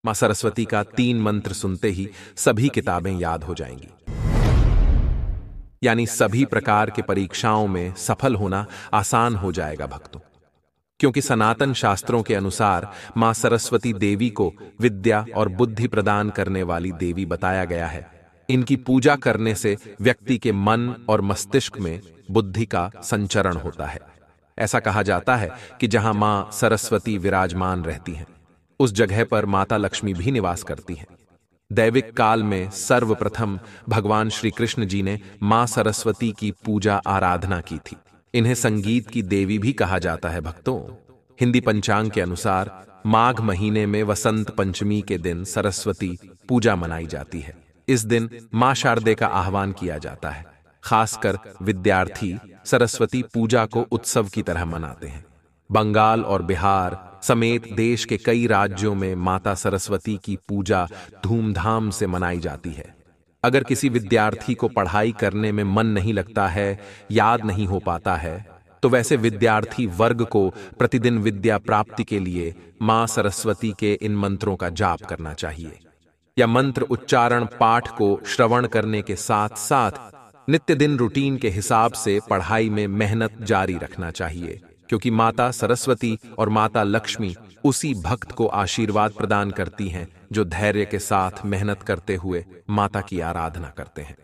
मां सरस्वती का 3 मंत्र सुनते ही सभी किताबें याद हो जाएंगी, यानी सभी प्रकार के परीक्षाओं में सफल होना आसान हो जाएगा भक्तों। क्योंकि सनातन शास्त्रों के अनुसार मां सरस्वती देवी को विद्या और बुद्धि प्रदान करने वाली देवी बताया गया है। इनकी पूजा करने से व्यक्ति के मन और मस्तिष्क में बुद्धि का संचरण होता है। ऐसा कहा जाता है कि जहां मां सरस्वती विराजमान रहती हैं, उस जगह पर माता लक्ष्मी भी निवास करती हैं। दैविक काल में सर्वप्रथम भगवान श्री कृष्ण जी ने मां सरस्वती की पूजा आराधना की थी। इन्हें संगीत की देवी भी कहा जाता है भक्तों। हिंदी पंचांग के अनुसार माघ महीने में वसंत पंचमी के दिन सरस्वती पूजा मनाई जाती है। इस दिन मां शारदे का आह्वान किया जाता है। खासकर विद्यार्थी सरस्वती पूजा को उत्सव की तरह मनाते हैं। बंगाल और बिहार समेत देश के कई राज्यों में माता सरस्वती की पूजा धूमधाम से मनाई जाती है। अगर किसी विद्यार्थी को पढ़ाई करने में मन नहीं लगता है, याद नहीं हो पाता है, तो वैसे विद्यार्थी वर्ग को प्रतिदिन विद्या प्राप्ति के लिए मां सरस्वती के इन मंत्रों का जाप करना चाहिए, या मंत्र उच्चारण पाठ को श्रवण करने के साथ साथ नित्य दिन रूटीन के हिसाब से पढ़ाई में मेहनत जारी रखना चाहिए। क्योंकि माता सरस्वती और माता लक्ष्मी उसी भक्त को आशीर्वाद प्रदान करती हैं जो धैर्य के साथ मेहनत करते हुए माता की आराधना करते हैं।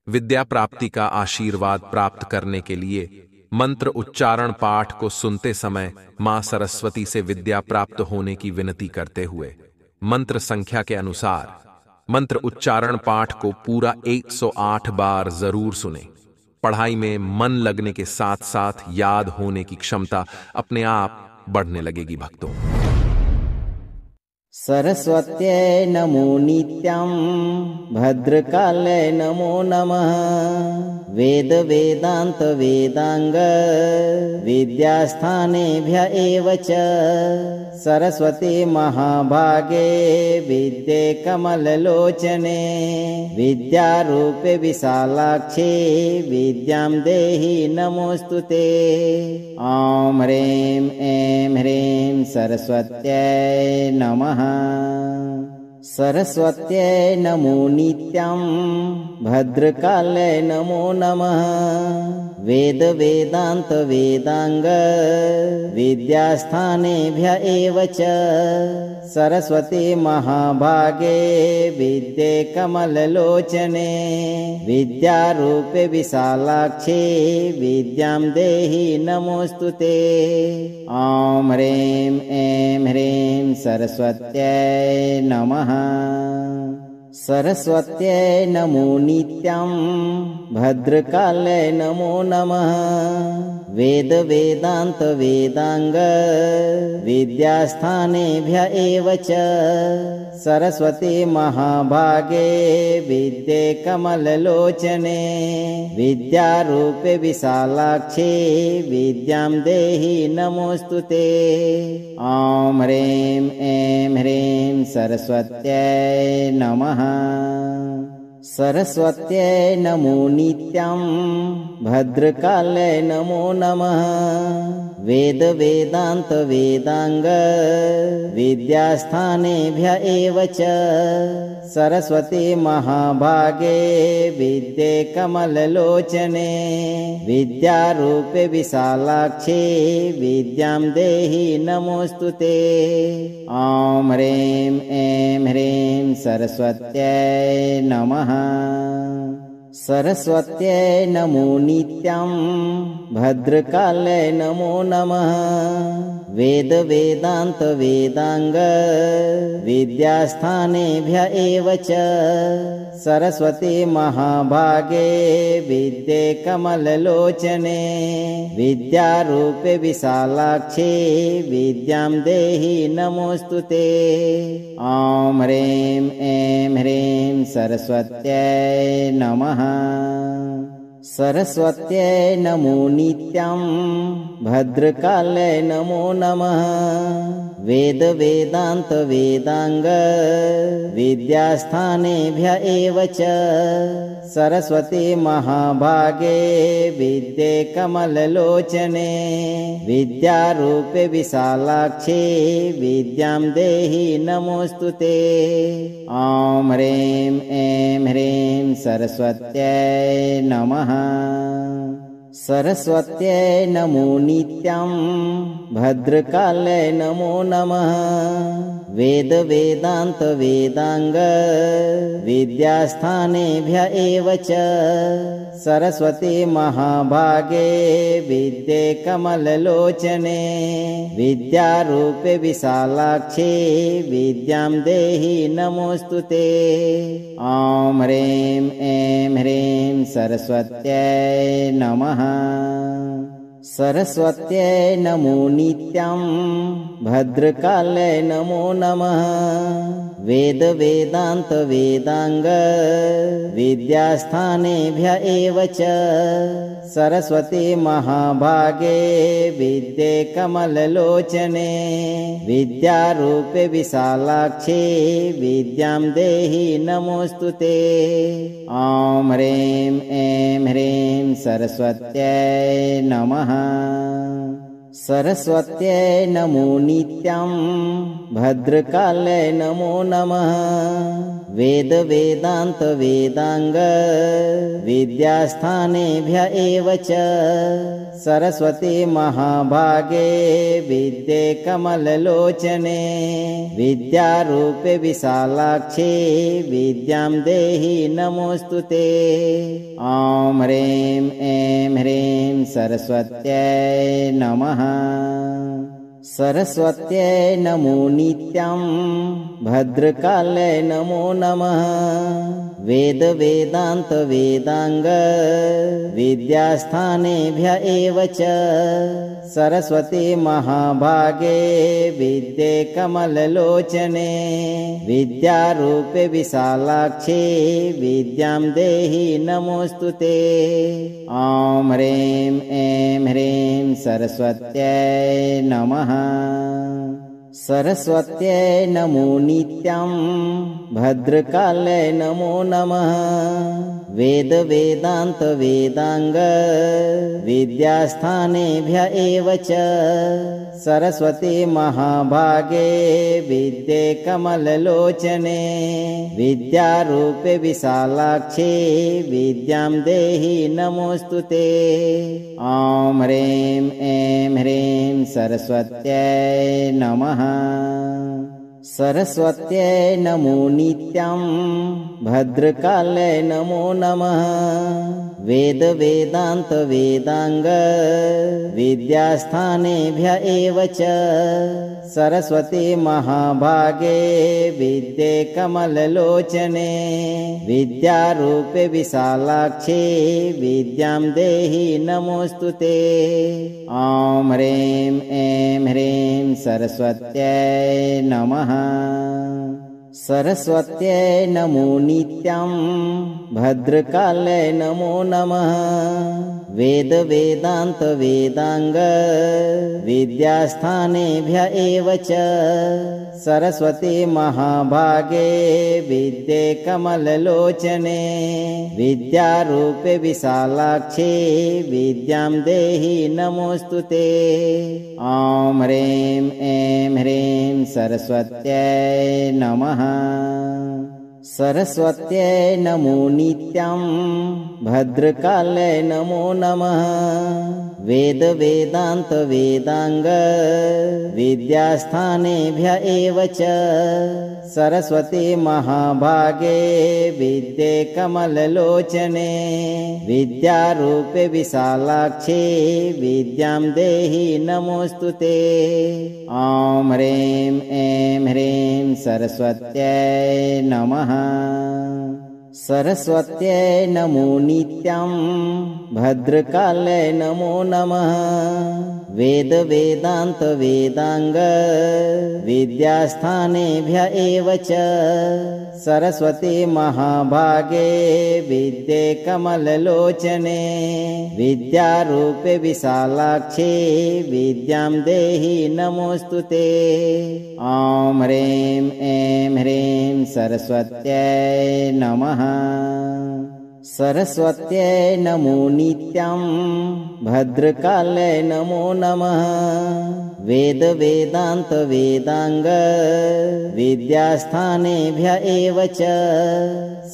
विद्या प्राप्ति का आशीर्वाद प्राप्त करने के लिए मंत्र उच्चारण पाठ को सुनते समय मां सरस्वती से विद्या प्राप्त होने की विनती करते हुए मंत्र संख्या के अनुसार मंत्र उच्चारण पाठ को पूरा 108 बार जरूर सुने। पढ़ाई में मन लगने के साथ साथ याद होने की क्षमता अपने आप बढ़ने लगेगी भक्तों। सरस्वत्यै नमो नित्यं भद्रकाले नमो नमः। वेद वेदांत वेदांग विद्यास्थानेभ्य एव च। सरस्वती महाभागे विद्ये कमललोचने। विद्यारूपे विशालाक्षे विद्यां देहि नमोस्तुते। ॐ ह्रीं ऐं ह्रीं सरस्वत्यै नमः। सरस्वत्यै नमो नित्यं भद्रकाले नमो नमः। वेद वेदांत वेदांग विद्यास्थानेभ्य एव च। सरस्वती महाभागे विद्ये कमललोचने। विद्यारूपे विशालाक्षे विद्यां देहि नमोस्तुते। ॐ ह्रीं ऐं ह्रीं सरस्वत्यै नमः। सरस्वत्यै नमो नित्यं भद्रकाले नमो नमः। वेद वेदांत वेदांग विद्यास्थानेभ्य एव च। सरस्वती महाभागे विद्ये कमललोचने। विद्यारूपे विशालाक्षे विद्यां देहि नमोस्तुते। ॐ ह्रीं ऐं ह्रीं सरस्वत्यै नमः। सरस्वत्यै नमो नित्यं भद्रकाले नमो नमः। वेद वेदांत वेदांग विद्यास्थानेभ्य एव च। सरस्वती महाभागे विद्ये कमललोचने। विद्यारूपे विशालाक्षे विद्यां देहि नमोस्तुते। ॐ ह्रीं ऐं ह्रीं सरस्वत्यै नमः। सरस्वत्यै नमो नित्यं भद्रकाले नमो नमः। वेद वेदांत वेदांग विद्यास्थानेभ्य एव च। सरस्वती महाभागे विद्ये कमललोचने। विद्यारूपे विशालाक्षे विद्यां देहि नमोस्तुते। ॐ ह्रीं ऐं ह्रीं सरस्वत्यै नमः। सरस्वत्यै नमो नित्यं भद्रकाल्यै नमो नमः वेद वेदान्त वेदांग विद्यास्थानेभ्य एव च सरस्वती महाभागे विद्ये कमललोचने विद्यारूपे विशालाक्षे विद्यां देहि नमोऽस्तुते। ॐ ह्रीं ऐं ह्रीं सरस्वत्यै नमः। सरस्वत्यै नमो नित्यं भद्रकाल्यै नमो नमः वेद वेदान्त वेदांग विद्यास्थानेभ्य एव च सरस्वती महाभागे विद्ये कमललोचने विद्यारूपे विशालाक्षे विद्यां देहि नमोऽस्तुते। ॐ ह्रीं ऐं ह्रीं सरस्वत्यै नमः। सरस्वत्यै नमो नित्यं भद्रकाल्यै नमो नमः वेद वेदान्त वेदांग विद्यास्थानेभ्य एव च सरस्वती महाभागे विद्ये कमललोचने विद्यारूपे विशालाक्षे विद्यां देहि नमोऽस्तुते। ॐ ह्रीं ऐं ह्रीं सरस्वत्यै नमः। सरस्वत्यै नमो नित्यं भद्रकाल्यै नमो नमः वेद वेदान्त वेदांग विद्यास्थानेभ्य एव च सरस्वती महाभागे विद्ये कमललोचने विद्यारूपे विशालाक्षे विद्यां देहि नमोऽस्तुते। ॐ ह्रीं ऐं ह्रीं सरस्वत्यै नमः। सरस्वत्यै नमो नित्यं भद्रकाल्यै नमो नमः वेद वेदान्त वेदांग विद्यास्थानेभ्य एव च सरस्वती महाभागे विद्ये कमललोचने विद्यारूपे विशालाक्षे विद्यां देहि नमोऽस्तुते। ॐ ह्रीं ऐं ह्रीं सरस्वत्यै नमः। सरस्वत्यै नमो नित्यं भद्रकाल्यै नमो नमः वेद वेदान्त वेदांग विद्यास्थानेभ्य एव च सरस्वती महाभागे विद्ये कमललोचने विद्यारूपे विशालाक्षे विद्यां देहि नमोऽस्तुते। ॐ ह्रीं ऐं ह्रीं सरस्वत्यै नमः। सरस्वत्यै नमो नित्यं भद्रकाल्यै नमो नमः वेद वेदान्त वेदांग विद्यास्थानेभ्य एव च सरस्वती महाभागे विद्ये कमललोचने विद्यारूपे विशालाक्षे विद्यां देहि नमोऽस्तुते। ॐ ह्रीं ऐं ह्रीं सरस्वत्यै नमः। सरस्वत्यै नमो नित्यं भद्रकाल्यै नमो नमः वेद वेदान्त वेदांग विद्यास्थानेभ्य एव च सरस्वती महाभागे विद्ये कमललोचने विद्यारूपे विशालाक्षे विद्यां देहि नमोऽस्तुते। ॐ ह्रीं ऐं ह्रीं सरस्वत्यै नमः। सरस्वत्यै नमो नित्यं भद्रकाल्यै नमो नमः वेद वेदान्त वेदांग विद्यास्थानेभ्य एव च सरस्वती महाभागे विद्ये कमललोचने विद्यारूपे विशालाक्षे विद्यां देहि नमोऽस्तुते। ॐ ह्रीं ऐं ह्रीं सरस्वत्यै नमः। सरस्वत्यै नमो नित्यं भद्रकाले नमो नमः वेद वेदांत वेदांग विद्यास्थानेभ्य एव च सरस्वती महाभागे विद्ये कमललोचने विद्यारूपे विशालाक्षे विद्यां देहि नमोस्तुते। ॐ ह्रीं ऐं ह्रीं सरस्वत्यै नमः। सरस्वत्यै नमो नित्यं भद्रकाले नमो नमः वेद वेदांत वेदांग विद्यास्थानेभ्य एव च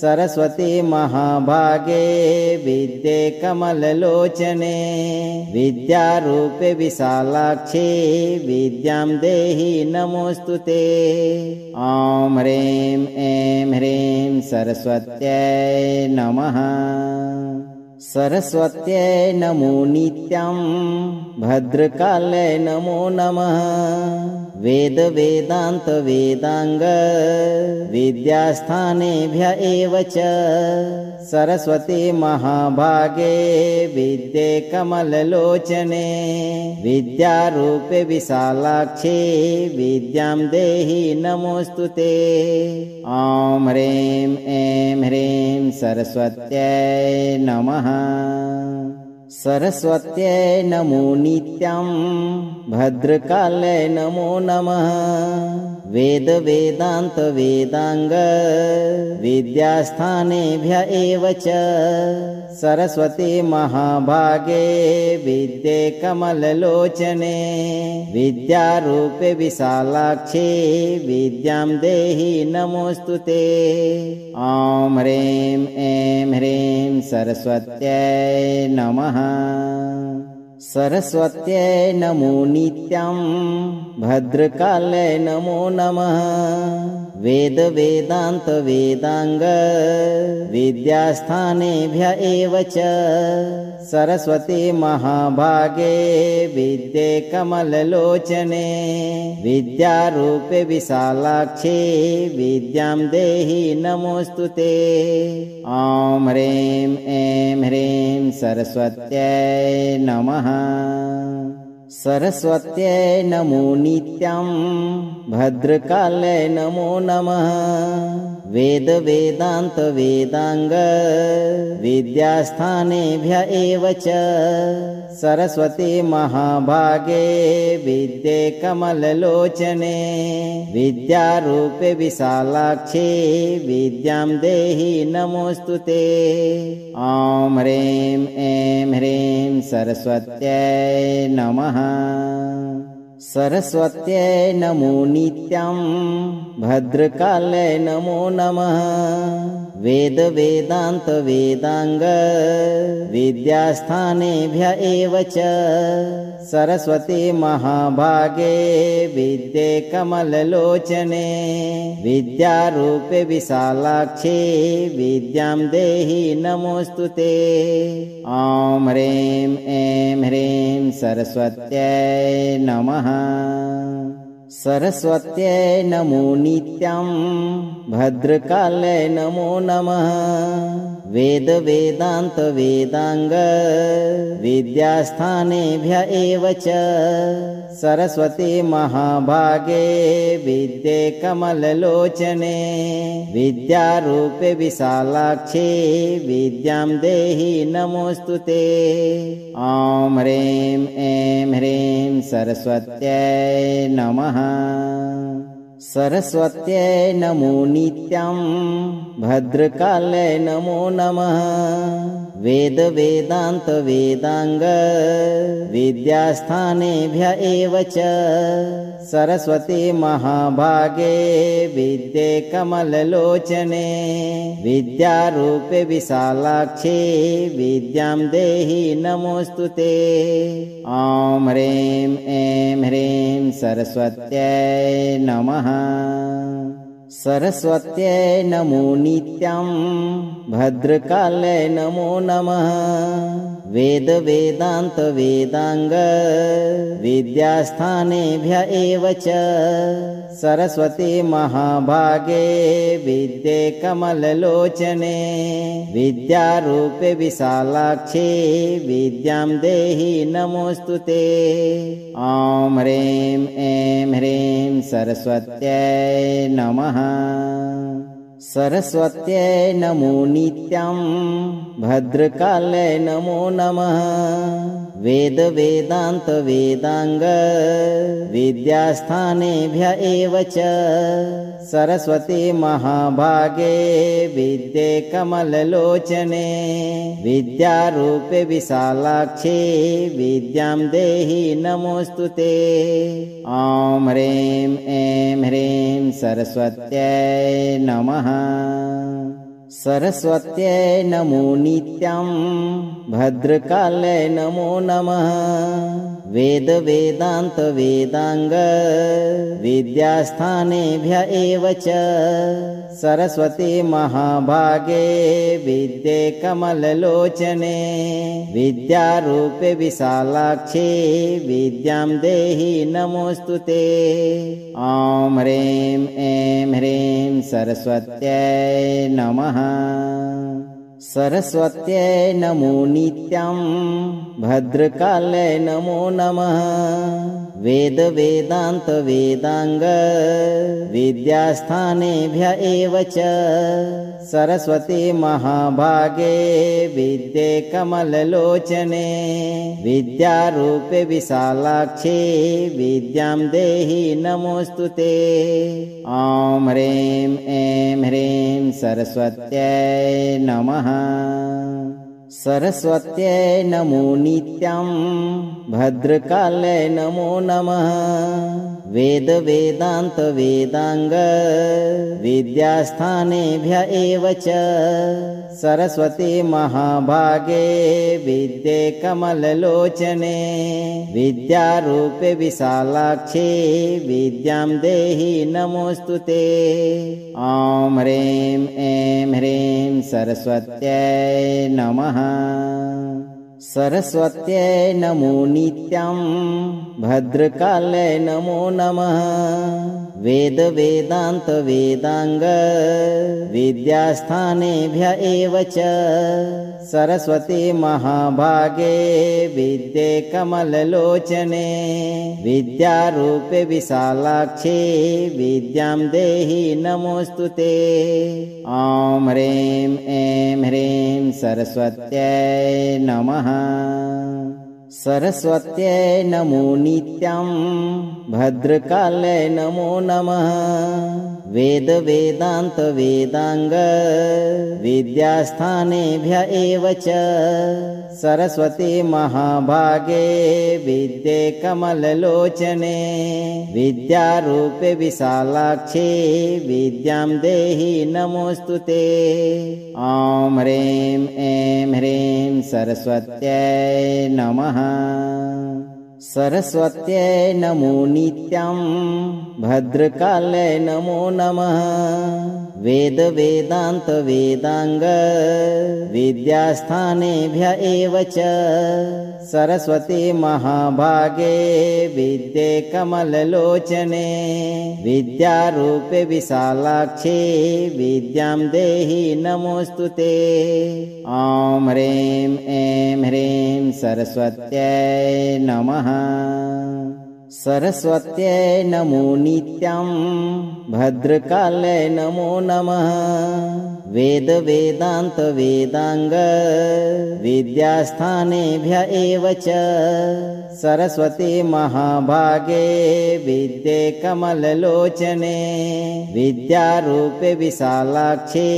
सरस्वती महाभागे विद्ये कमललोचने विद्यारूपे विशालाक्षे विद्यां देहि नमोस्तुते। ॐ ह्रीं ऐं ह्रीं सरस्वत्यै नमः। सरस्वत्यै नमो नित्यं भद्रकाले नमो नमः वेद वेदांत वेदांग विद्यास्थानेभ्य एव च सरस्वती महाभागे विद्ये कमललोचने विद्यारूपे विशालाक्षे विद्यां देहि नमोस्तुते। ॐ ह्रीं ऐं ह्रीं सरस्वत्यै नमः। सरस्वत्यै नमो नित्यं भद्रकाले नमो नमः वेद वेदांत वेदांग विद्यास्थानेभ्य एव च सरस्वती महाभागे विद्ये कमललोचने विद्यारूपे विशालाक्षे विद्यां देहि नमोस्तुते। ॐ ह्रीं ऐं ह्रीं सरस्वत्यै नमः। सरस्वत्यै नमो नित्यं भद्रकाले नमो नमः वेद वेदांत वेदांग विद्यास्थानेभ्य एव च सरस्वती महाभागे विद्ये कमललोचने विद्यारूपे विशालाक्षे विद्यां देहि नमोस्तुते। ॐ ह्रीं ऐं ह्रीं सरस्वत्यै नमः। सरस्वत्यै नमो नित्यं भद्रकाले नमो नमः वेद वेदांत वेदांग विद्यास्थानेभ्य एव च सरस्वती महाभागे विद्ये कमललोचने विद्यारूपे विशालाक्षे विद्यां देहि नमोस्तुते। ॐ ह्रीं ऐं ह्रीं सरस्वत्यै नमः। सरस्वत्यै नमो नित्यं भद्रकाले नमो नमः वेद वेदांत वेदांग विद्यास्थानेभ्य एव च सरस्वती महाभागे विद्ये कमललोचने विद्यारूपे विशालाक्षे विद्यां देहि नमोस्तुते। ॐ ह्रीं ऐं ह्रीं सरस्वत्यै नमः। सरस्वत्यै नमो नित्यं भद्रकाले नमो नमः वेद वेदांत वेदांग विद्यास्थानेभ्य एव च सरस्वती महाभागे विद्ये कमललोचने विद्यारूपे विशालाक्षे विद्यां देहि नमोस्तुते। ॐ ह्रीं ऐं ह्रीं सरस्वत्यै नमः। सरस्वत्यै नमो नित्यं भद्रकाले नमो नमः वेद वेदांत वेदांग विद्यास्थानेभ्य एव च सरस्वती महाभागे विद्ये कमललोचने विद्यारूपे विशालाक्षे विद्यां देहि नमोस्तुते। ॐ ह्रीं ऐं ह्रीं सरस्वत्यै नमः। सरस्वत्यै नमो नित्यं भद्रकाले नमो नमः वेद वेदांत वेदांग विद्यास्थानेभ्य एव च सरस्वती महाभागे विद्ये कमललोचने विद्यारूपे विशालाक्षे विद्यां देहि नमोऽस्तुते। ॐ ह्रीं ऐं ह्रीं सरस्वत्यै नमः। सरस्वत्यै नमो नित्यं भद्रकाले नमो नमः। वेद वेदांत वेदांग विद्यास्थानेभ्य एव च सरस्वती महाभागे विद्ये कमललोचने विद्यारूपे विशालाक्षे विद्यां देहि नमोऽस्तुते। ॐ ह्रीं ऐं ह्रीं सरस्वत्यै नमः। सरस्वत्यै नमो नित्यं भद्रकाले नमो नमः। वेद वेदांत वेदांग विद्यास्थानेभ्य एव च सरस्वती महाभागे विद्ये कमललोचने विद्यारूपे विशालाक्षे विद्यां देहि नमोऽस्तुते। ॐ ह्रीं ऐं ह्रीं सरस्वत्यै नमः। सरस्वत्यै नमो नित्यं भद्रकाले नमो नमः। वेद वेदांत वेदांग विद्यास्थानेभ्य एव च सरस्वती महाभागे विद्ये कमललोचने विद्यारूपे विशालाक्षे विद्यां देहि नमोऽस्तुते। ॐ ह्रीं ऐं ह्रीं सरस्वत्यै नमः। सरस्वत्यै नमो नित्यं भद्रकाले नमो नमः। वेद वेदांत वेदांग विद्यास्थानेभ्य एव च सरस्वती महाभागे विद्ये कमललोचने विद्यारूपे विशालाक्षे विद्यां देहि नमोऽस्तुते। ॐ ह्रीं ऐं ह्रीं सरस्वत्यै नमः। सरस्वत्यै नमो नित्यं भद्रकाले नमो नमः। वेद वेदांत वेदांग विद्यास्थानेभ्य एव च सरस्वती महाभागे विद्ये कमललोचने विद्यारूपे विशालाक्षे विद्यां देहि नमोऽस्तुते। ॐ ह्रीं ऐं ह्रीं सरस्वत्यै नमः। सरस्वत्यै नमो नित्यं भद्रकाले नमो नमः। वेद वेदांत वेदांग विद्यास्थानेभ्य एव च सरस्वती महाभागे विद्ये कमललोचने विद्यारूपे विशालाक्षे विद्यां देहि नमोऽस्तुते। ॐ ह्रीं ऐं ह्रीं सरस्वत्यै नमः। सरस्वत्यै नमो नित्यं भद्रकाले नमो नमः। वेद वेदांत वेदांग विद्यास्थानेभ्य एव च सरस्वती महाभागे विद्ये कमललोचने विद्यारूपे विशालाक्षे विद्यां देहि नमोऽस्तुते। ॐ ह्रीं ऐं ह्रीं सरस्वत्यै नमः। सरस्वत्यै नमो नित्यं भद्रकाले नमो नमः। वेद वेदांत वेदांग विद्यास्थानेभ्य एव च सरस्वती महाभागे विद्ये कमललोचने विद्यारूपे विशालाक्षे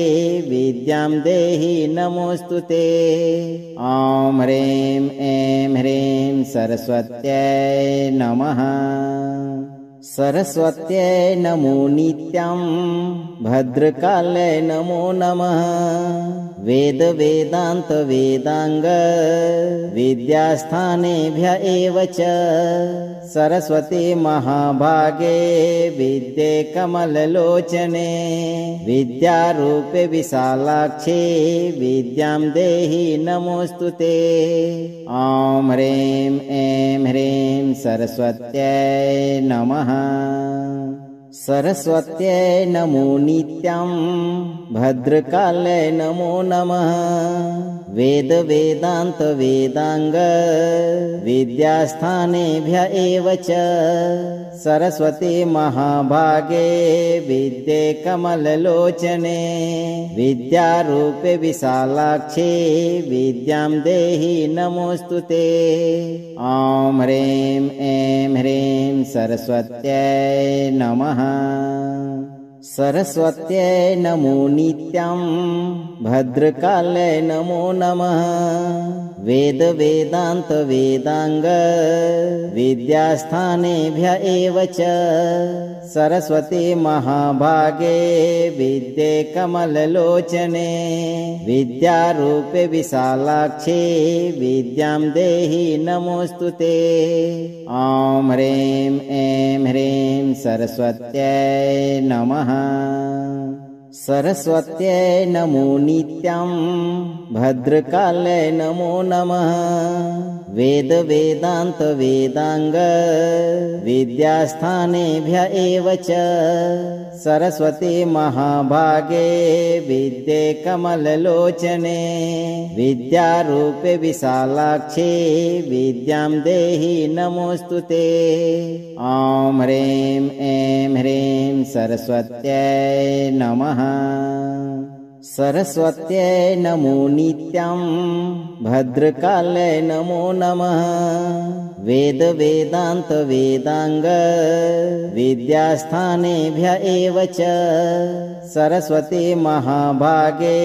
विद्यां देहि नमोऽस्तुते। ॐ ह्रीं ऐं ह्रीं सरस्वत्यै नमः। सरस्वत्यै नमो नित्यं भद्रकाले नमो नमः। वेद वेदांत वेदांग विद्यास्थानेभ्य एव च सरस्वती महाभागे विद्ये कमललोचने विद्यारूपे विशालाक्षे विद्यां देहि नमोऽस्तुते। ॐ ह्रीं ऐं ह्रीं सरस्वत्यै नमः। सरस्वत्यै नमो नित्यं भद्रकाले नमो नमः वेद वेदांत वेदांग विद्यास्थानेभ्य एव च सरस्वती महाभागे विद्ये कमललोचने विद्यारूपे विशालाक्षे विद्यां देहि नमोस्तुते। ॐ ह्रीं ऐं ह्रीं सरस्वत्यै नमः। सरस्वत्यै नमो नित्यं भद्रकाले नमो नमः वेद वेदांत वेदांग विद्यास्थानेभ्य एव च सरस्वती महाभागे विद्ये कमललोचने विद्यारूपे विशालाक्षे विद्यां देहि नमोस्तुते। ॐ ह्रीं ऐं ह्रीं सरस्वत्यै नमः। सरस्वत्यै नमो नित्यं भद्रकाले नमो नमः वेद वेदांत वेदांग विद्यास्थानेभ्य एव च सरस्वती महाभागे विद्ये कमललोचने विद्यारूपे विशालाक्षे विद्यां देहि नमोस्तुते। ॐ ह्रीं ऐं ह्रीं सरस्वत्यै नमः। सरस्वत्यै नमो नित्यं भद्रकाले नमो नमः वेद वेदांत वेदांग विद्यास्थानेभ्य एव च सरस्वती महाभागे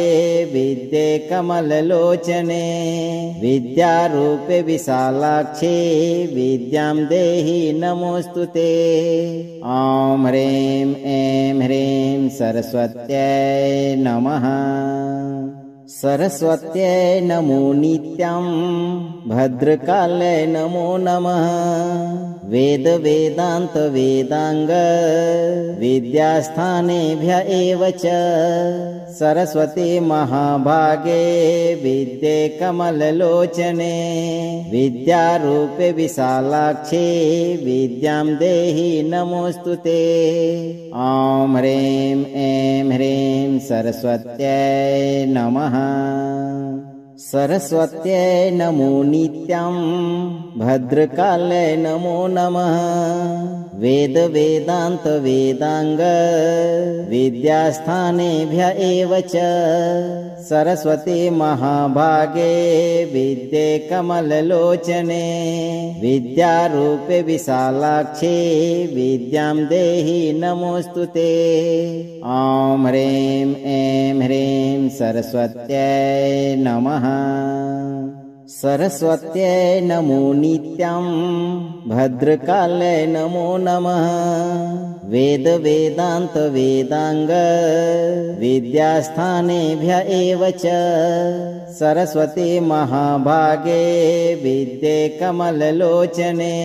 विद्ये कमललोचने विद्यारूपे विशालाक्षे विद्यां देहि नमोस्तुते। ॐ ह्रीं ऐं ह्रीं सरस्वत्यै नमः। सरस्वत्यै नमो नित्यं भद्रकाले नमो नमः वेद वेदांत वेदांग विद्यास्थानेभ्य एव च सरस्वती महाभागे विद्ये कमललोचने विद्यारूपे विशालाक्षे विद्यां देहि नमोस्तुते। ॐ ह्रीं ऐं ह्रीं सरस्वत्यै नमः। सरस्वत्यै नमो नित्यं भद्रकाले नमो नमः वेद वेदांत वेदांग विद्यास्थानेभ्य एव च सरस्वती महाभागे विद्ये कमललोचने विद्यारूपे विशालाक्षे विद्यां देहि नमोस्तुते। ॐ ह्रीं ऐं ह्रीं सरस्वत्यै नमः। सरस्वत्यै नमो नित्यं भद्रकाले नमो नमः वेद वेदांत वेदांग विद्यास्थानेभ्य एव च सरस्वती महाभागे विद्ये कमललोचने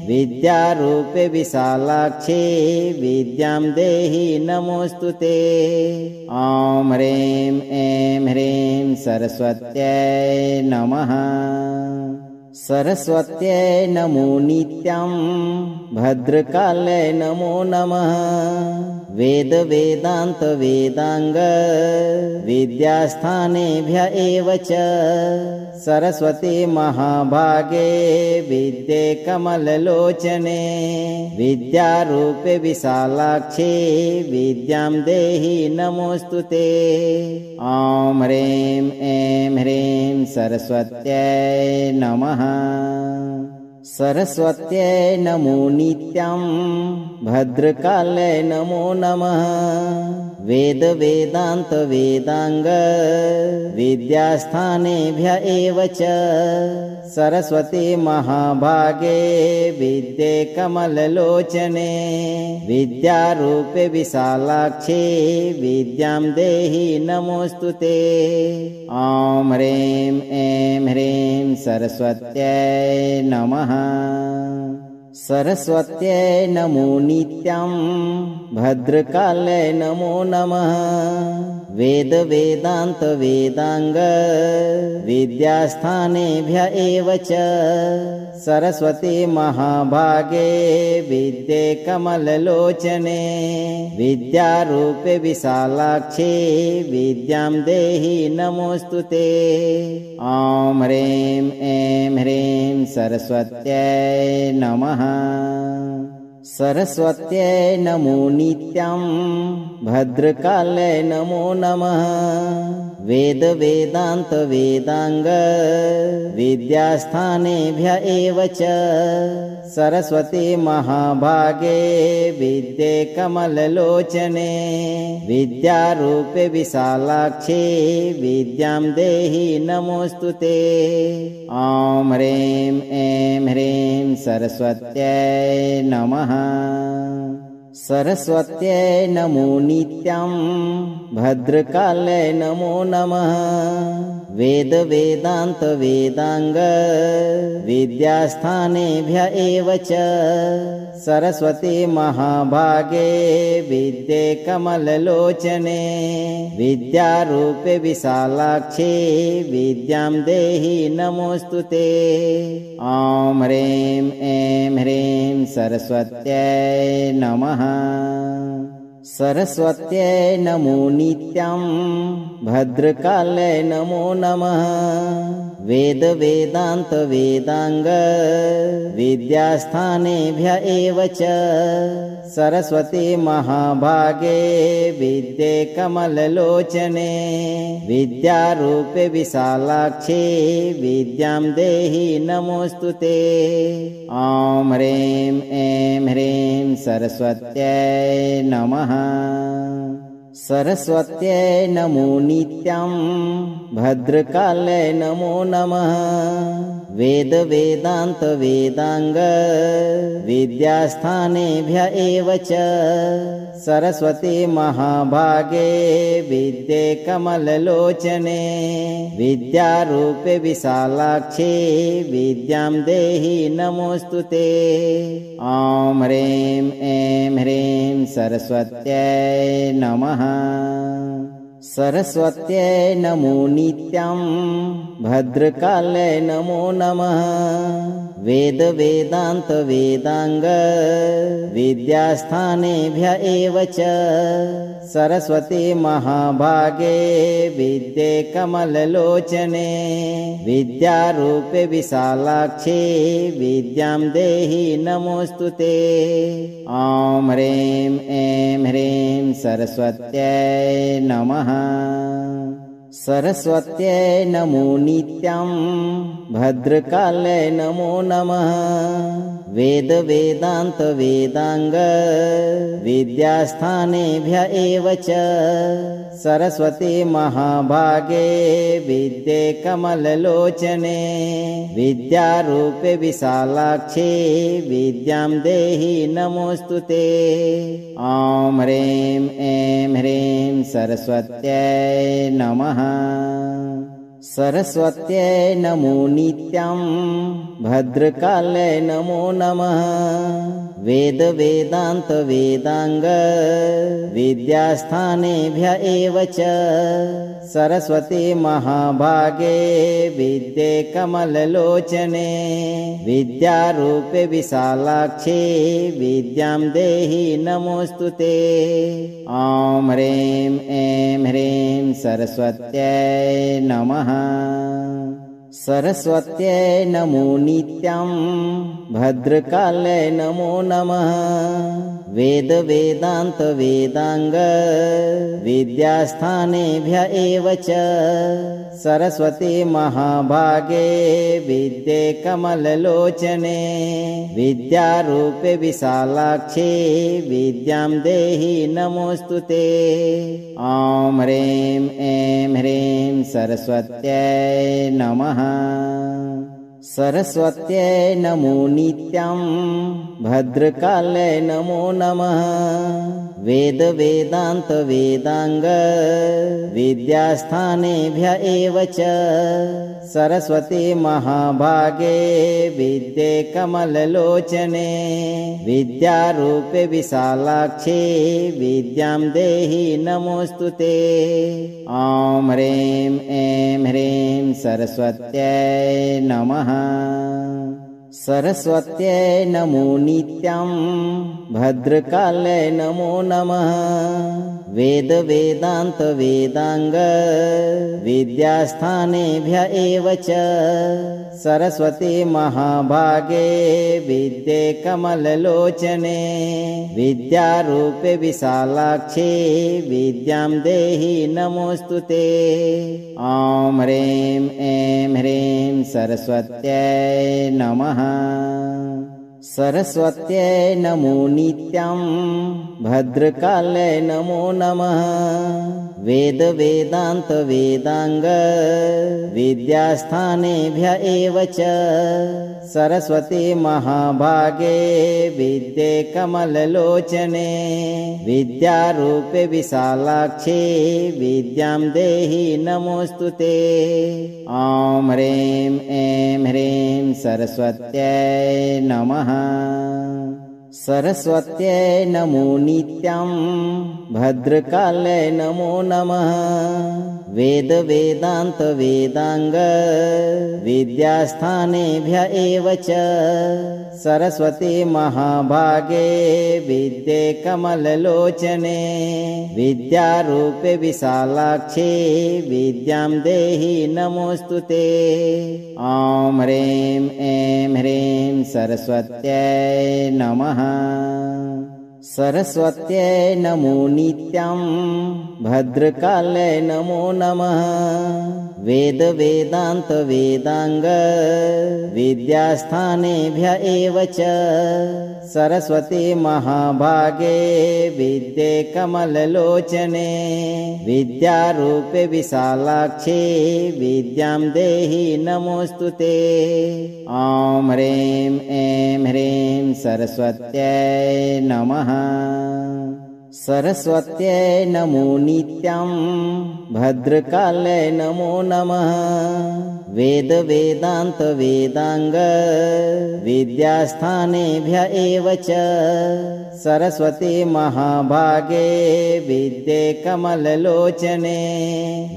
विद्यारूपे विशालाक्षे विद्यां देहि नमोस्तुते। ॐ ह्रीं ऐं ह्रीं सरस्वत्यै नमः। सरस्वत्यै नमो नित्यं भद्रकाले नमो नमः वेद वेदांत वेदांग विद्यास्थानेभ्य एव च सरस्वती महाभागे विद्ये कमललोचने विद्यारूपे विशालाक्षे विद्यां देहि नमोस्तुते। ॐ ह्रीं ऐं ह्रीं सरस्वत्यै नमः। सरस्वत्यै नमो नित्यं भद्रकाले नमो नमः वेद वेदांत वेदांग विद्यास्थानेभ्य एव च सरस्वती महाभागे विद्ये कमललोचने विद्यारूपे विशालाक्षे विद्यां देहि नमोस्तुते। ॐ ह्रीं ऐं ह्रीं सरस्वत्यै नमः। सरस्वत्यै नमो नित्यं भद्रकाले नमो नमः वेद वेदांत वेदांग विद्यास्थानेभ्य एव च सरस्वती महाभागे विद्ये कमललोचने विद्यारूपे विशालाक्षे विद्यां देहि नमोऽस्तुते। ॐ ह्रीं ऐं ह्रीं सरस्वत्यै नमः। सरस्वत्यै नमो नित्यं भद्रकाले नमो नमः। वेद वेदांत वेदांग विद्यास्थानेभ्य एव च सरस्वती महाभागे विद्ये कमललोचने विद्यारूपे विशालाक्षे विद्यां देहि नमोऽस्तुते। ॐ ह्रीं ऐं ह्रीं सरस्वत्यै नमः। सरस्वत्यै नमो नित्यं भद्रकाले नमो नमः। वेद वेदांत वेदांग विद्यास्थानेभ्य एव च सरस्वती महाभागे विद्ये कमललोचने विद्यारूपे विशालाक्षे विद्यां देहि नमोऽस्तुते। ॐ ह्रीं ऐं ह्रीं सरस्वत्यै नमः। सरस्वत्यै नमो नित्यं भद्रकाले नमो नमः। वेद वेदांत वेदांग विद्यास्थानेभ्य एव च सरस्वती महाभागे विद्ये कमललोचने विद्यारूपे विशालाक्षे विद्यां देहि नमोऽस्तुते। ॐ ह्रीं ऐं ह्रीं सरस्वत्यै नमः। सरस्वत्यै नमो नित्यं भद्रकाले नमो नमः। वेद वेदांत वेदांग विद्यास्थानेभ्य एव च सरस्वती महाभागे विद्ये कमललोचने विद्यारूपे विशालाक्षे विद्यां देहि नमोऽस्तुते। ॐ ह्रीं ऐं ह्रीं सरस्वत्यै नमः। सरस्वत्यै नमो नित्यं भद्रकाले नमो नमः। वेद वेदांत वेदांग विद्यास्थानेभ्य एव च सरस्वती महाभागे विद्ये कमललोचने विद्यारूपे विशालाक्षे विद्यां देहि नमोऽस्तुते। ॐ ह्रीं ऐं ह्रीं सरस्वत्यै नमः। सरस्वत्यै नमो नित्यं भद्रकाले नमो नमः। वेद वेदांत वेदांग विद्यास्थानेभ्य एव च सरस्वती महाभागे विद्ये कमललोचने विद्यारूपे विशालाक्षे विद्यां देहि नमोऽस्तुते। ॐ ह्रीं ऐं ह्रीं सरस्वत्यै नमः। सरस्वत्यै नमो नित्यं भद्रकाले नमो नमः। वेद वेदांत वेदांग विद्यास्थानेभ्य एव च सरस्वती महाभागे विद्ये कमललोचने विद्यारूपे विशालाक्षे विद्यां देहि नमोऽस्तुते। ॐ ह्रीं ऐं ह्रीं सरस्वत्यै नमः। सरस्वत्यै नमो नित्यं भद्रकाले नमो नमः। वेद वेदांत वेदांग विद्यास्थानेभ्य एव च सरस्वती महाभागे विद्ये कमललोचने विद्यारूपे विशालाक्षे विद्यां देहि नमोऽस्तुते। ॐ ह्रीं ऐं ह्रीं सरस्वत्यै नमः। सरस्वत्यै नमो नित्यं भद्रकाले नमो नमः। वेद वेदांत वेदांग विद्यास्थानेभ्य एव च सरस्वती महाभागे विद्ये कमललोचने विद्यारूपे विशालाक्षे विद्यां देहि नमोऽस्तुते। ॐ ह्रीं ऐं ह्रीं सरस्वत्यै नमः। सरस्वत्यै नमो नित्यं भद्रकाल्यै नमो नमः वेद वेदान्त वेदांग विद्यास्थानेभ्य एव च सरस्वती महाभागे विद्ये कमललोचने विद्यारूपे विशालाक्षे विद्यां देहि नमोऽस्तुते। ॐ ह्रीं ऐं ह्रीं सरस्वत्यै नमः। सरस्वत्यै नमो नित्यं भद्रकाल्यै नमो नमः वेद वेदान्त वेदांग विद्यास्थानेभ्य एव च सरस्वती महाभागे विद्ये कमललोचने विद्यारूपे विशालाक्षे विद्यां देहि नमोऽस्तुते। ॐ ह्रीं ऐं ह्रीं सरस्वत्यै नमः। सरस्वत्यै नमो नित्यं भद्रकाल्यै नमो नमः वेद वेदान्त वेदांग विद्यास्थानेभ्य एव च सरस्वती महाभागे विद्ये कमललोचने विद्यारूपे विशालाक्षे विद्यां देहि नमोऽस्तुते। ॐ ह्रीं ऐं ह्रीं सरस्वत्यै नमः। सरस्वत्यै नमो नित्यं भद्रकाल्यै नमो नमः वेद वेदान्त वेदांग विद्यास्थानेभ्य एव च सरस्वती महाभागे विद्ये कमललोचने विद्यारूपे विशालाक्षे विद्यां देहि नमोऽस्तुते। ॐ ह्रीं ऐं ह्रीं सरस्वत्यै नमः। सरस्वत्यै नमो नित्यं भद्रकाल्यै नमो नमः वेद वेदान्त वेदांग विद्यास्थानेभ्य एव च सरस्वती महाभागे विद्ये कमललोचने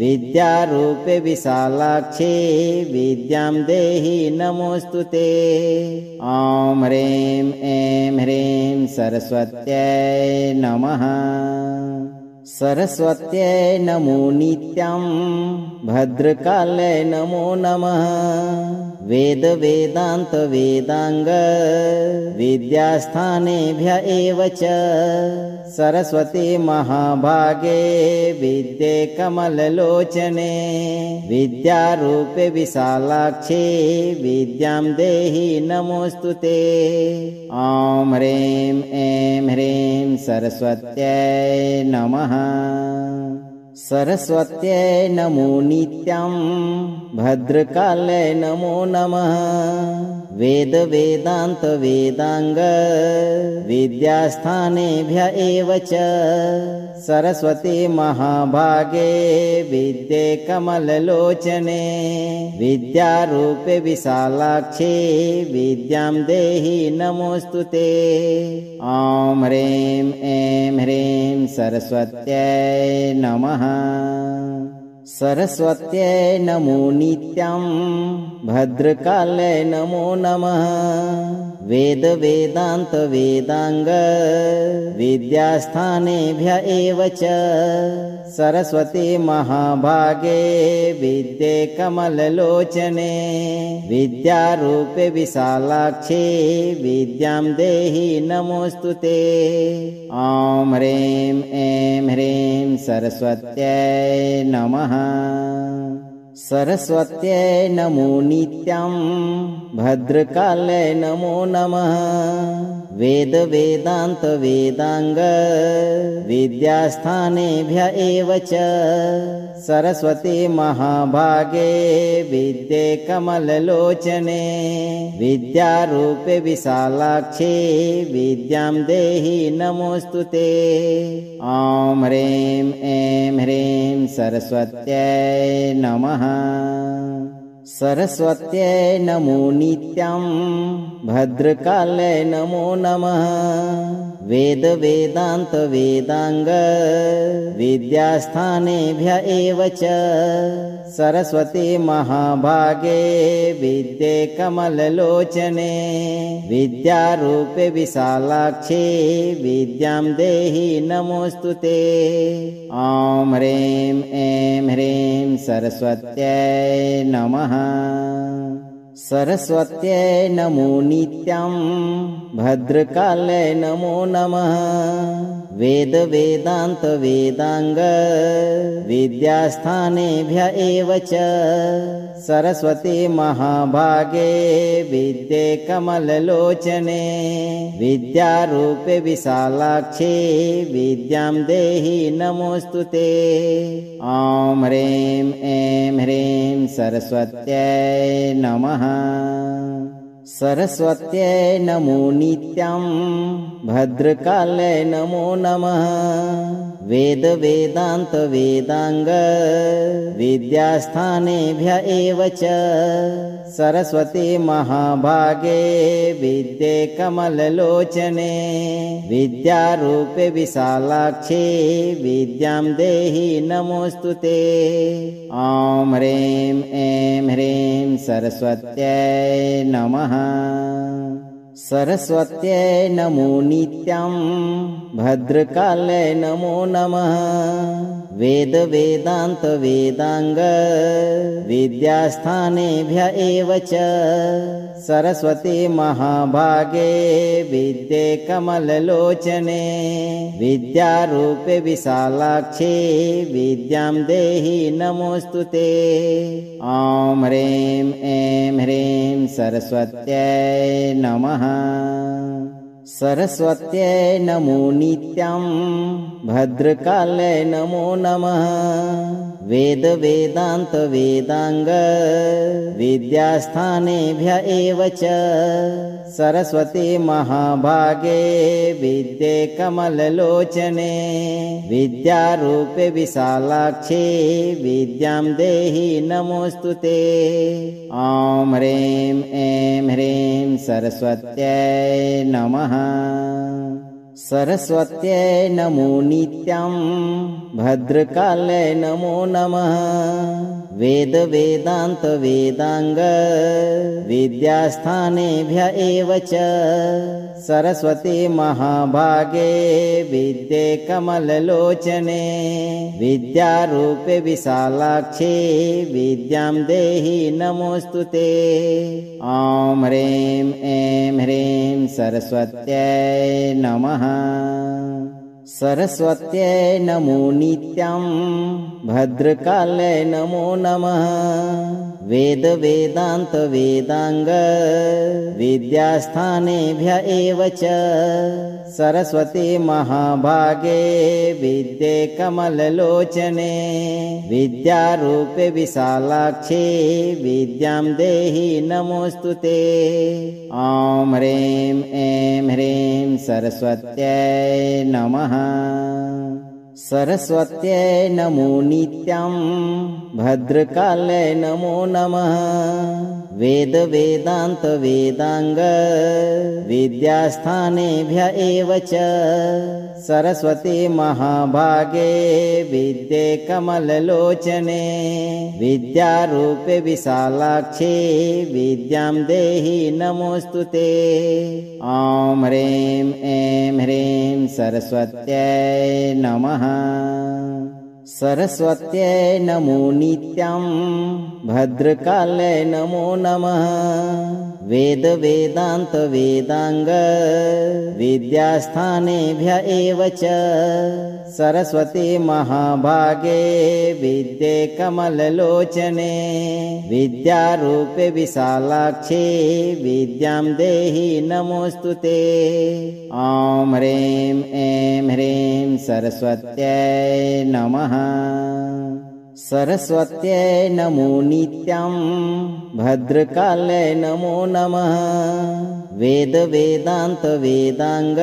विद्यारूपे विशालाक्षे विद्यां देहि नमोऽस्तुते। ॐ ह्रीं ऐं ह्रीं सरस्वत्यै नमः। सरस्वत्यै नमो नित्यं भद्रकाल्यै नमो नमः वेद वेदान्त वेदांग विद्यास्थानेभ्य एव च सरस्वती महाभागे विद्ये कमललोचने विद्यारूपे विशालाक्षे विद्यां देहि नमोऽस्तुते। ॐ ह्रीं ऐं ह्रीं सरस्वत्यै नमः। सरस्वत्यै नमो नित्यं भद्रकाल्यै नमो नमः वेद वेदान्त वेदांग विद्यास्थानेभ्य एव च सरस्वती महाभागे विद्ये कमललोचने विद्यारूपे विशालाक्षे विद्यां देहि नमोऽस्तुते। ॐ ह्रीं ऐं ह्रीं सरस्वत्यै नमः। सरस्वत्यै नमो नित्यं भद्रकाल्यै नमो नमः वेद वेदान्त वेदांग विद्यास्थानेभ्य एव च सरस्वती महाभागे विद्ये कमललोचने विद्यारूपे विशालाक्षे विद्यां देहि नमोऽस्तुते। ॐ ह्रीं ऐं ह्रीं सरस्वत्यै नमः। सरस्वत्यै नमो नित्यं भद्रकाल्यै नमो नमः वेद वेदान्त वेदांग विद्यास्थानेभ्य एव च सरस्वती महाभागे विद्ये कमललोचने विद्यारूपे विशालाक्षे विद्यां देहि नमोऽस्तुते। ॐ ह्रीं ऐं ह्रीं सरस्वत्यै नमः। सरस्वत्यै नमो नित्यं भद्रकाले नमो नमः वेद वेदांत वेदांग विद्यास्थानेभ्य एव च सरस्वती महाभागे विद्ये कमललोचने विद्यारूपे विशालाक्षे विद्यां देहि नमोस्तुते। ॐ ह्रीं ऐं ह्रीं सरस्वत्यै नमः। सरस्वत्यै नमो नित्यं भद्रकाले नमो नमः वेद वेदांत वेदांग विद्यास्थानेभ्य एव च सरस्वती महाभागे विद्ये कमललोचने विद्यारूपे विशालाक्षे विद्यां देहि नमोस्तुते। ॐ ह्रीं ऐं ह्रीं सरस्वत्यै नमः। सरस्वत्यै नमो नित्यं भद्रकाले नमो नमः वेद वेदांत वेदांग विद्यास्थानेभ्य एव च सरस्वती महाभागे विद्ये कमललोचने विद्यारूपे विशालाक्षे विद्यां देहि नमोस्तुते। ॐ ह्रीं ऐं ह्रीं सरस्वत्यै नमः। सरस्वत्यै नमो नित्यं भद्रकाले नमो नमः वेद वेदांत वेदांग विद्यास्थानेभ्य एव च सरस्वती महाभागे विद्ये कमललोचने विद्यारूपे विशालाक्षे विद्यां देहि नमोस्तुते। ॐ ह्रीं ऐं ह्रीं सरस्वत्यै नमः। सरस्वत्यै नमो नित्यं भद्रकाले नमो नमः वेद वेदांत वेदांग विद्यास्थानेभ्य एव च सरस्वती महाभागे विद्ये कमललोचने विद्यारूपे विशालाक्षे विद्यां देहि नमोस्तुते। ॐ ह्रीं ऐं ह्रीं सरस्वत्यै नमः। सरस्वत्यै नमो नित्यं भद्रकाले नमो नमः वेद वेदांत वेदांग विद्यास्थानेभ्य एव च सरस्वती महाभागे विद्ये कमललोचने विद्यारूपे विशालाक्षे विद्यां देहि नमोस्तुते। ॐ ह्रीं ऐं ह्रीं सरस्वत्यै नमः। सरस्वत्यै नमो नित्यं भद्रकाले नमो नमः वेद वेदांत वेदांग विद्यास्थानेभ्य एव च सरस्वती महाभागे विद्ये कमललोचने विद्यारूपे विशालाक्षे विद्यां देहि नमोस्तुते। ॐ ह्रीं ऐं ह्रीं सरस्वत्यै नमः। सरस्वत्यै नमो नित्यं भद्रकाले नमो नमः वेद वेदांत वेदांग विद्यास्थानेभ्य एव च सरस्वती महाभागे विद्ये कमललोचने विद्यारूपे विशालाक्षे विद्यां देहि नमोस्तुते। ॐ ह्रीं ऐं ह्रीं सरस्वत्यै नमः। सरस्वत्यै नमो नित्यं भद्रकाले नमो नमः वेद वेदांत वेदांग विद्यास्थानेभ्य एव च सरस्वती महाभागे विद्ये कमललोचने विद्यारूपे विशालाक्षे विद्यां देहि नमोस्तुते। ॐ ह्रीं ऐं ह्रीं सरस्वत्यै नमः। सरस्वत्यै नमो नित्यं भद्रकाले नमो नमः वेद वेदांत वेदांग